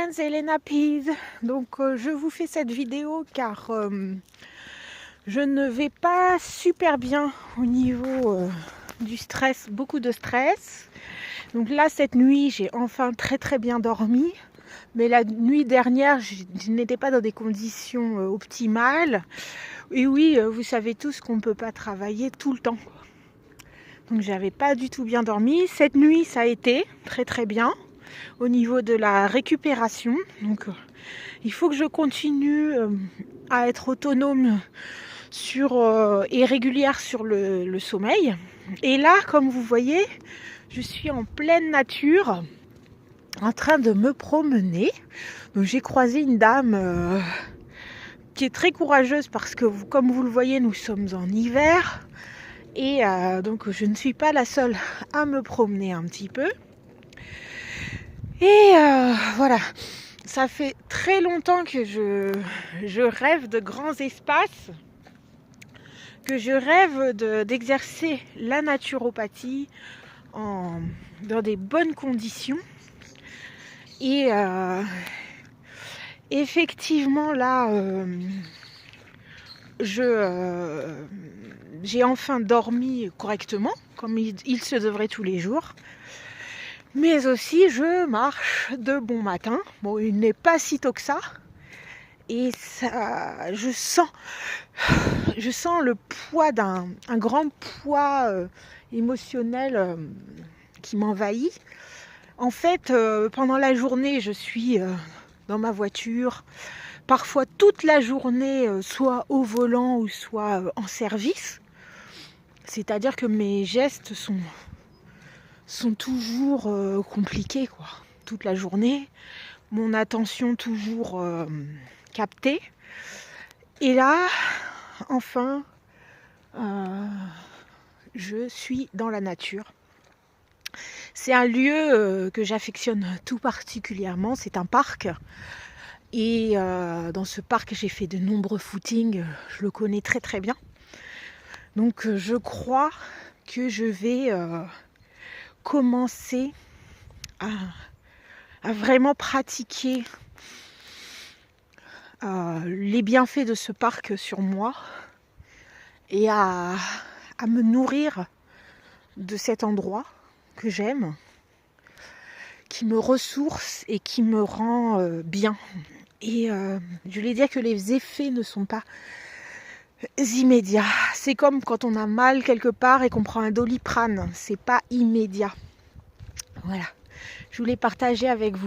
friends, Elena Pease. Donc je vous fais cette vidéo car je ne vais pas super bien au niveau du stress, beaucoup de stress. Donc là cette nuit j'ai enfin très bien dormi, mais la nuit dernière je n'étais pas dans des conditions optimales. Et oui, vous savez tous qu'on ne peut pas travailler tout le temps. Donc j'avais pas du tout bien dormi. Cette nuit ça a été très bien au niveau de la récupération. Donc il faut que je continue à être autonome et régulière sur le sommeil. Et là, comme vous voyez, je suis en pleine nature en train de me promener. Donc j'ai croisé une dame qui est très courageuse parce que comme vous le voyez, nous sommes en hiver. Et donc je ne suis pas la seule à me promener un petit peu. Et voilà, ça fait très longtemps que je rêve de grands espaces, que je rêve d'exercer la naturopathie dans des bonnes conditions. Et effectivement là, j'ai enfin dormi correctement, comme il se devrait tous les jours. Mais aussi, je marche de bon matin. Bon, il n'est pas si tôt que ça. Et ça, je sens le poids un grand poids émotionnel qui m'envahit. En fait, pendant la journée, je suis dans ma voiture, parfois toute la journée, soit au volant ou soit en service. C'est-à-dire que mes gestes sont toujours compliqués, quoi. Toute la journée, mon attention toujours captée. Et là, enfin, je suis dans la nature. C'est un lieu que j'affectionne tout particulièrement. C'est un parc. Et dans ce parc, j'ai fait de nombreux footings. Je le connais très bien. Donc, je crois que je vais commencer à vraiment pratiquer les bienfaits de ce parc sur moi et à me nourrir de cet endroit que j'aime, qui me ressource et qui me rend bien. Et je voulais dire que les effets ne sont pas immédiats. C'est comme quand on a mal quelque part et qu'on prend un Doliprane, c'est pas immédiat. Voilà, je voulais partager avec vous.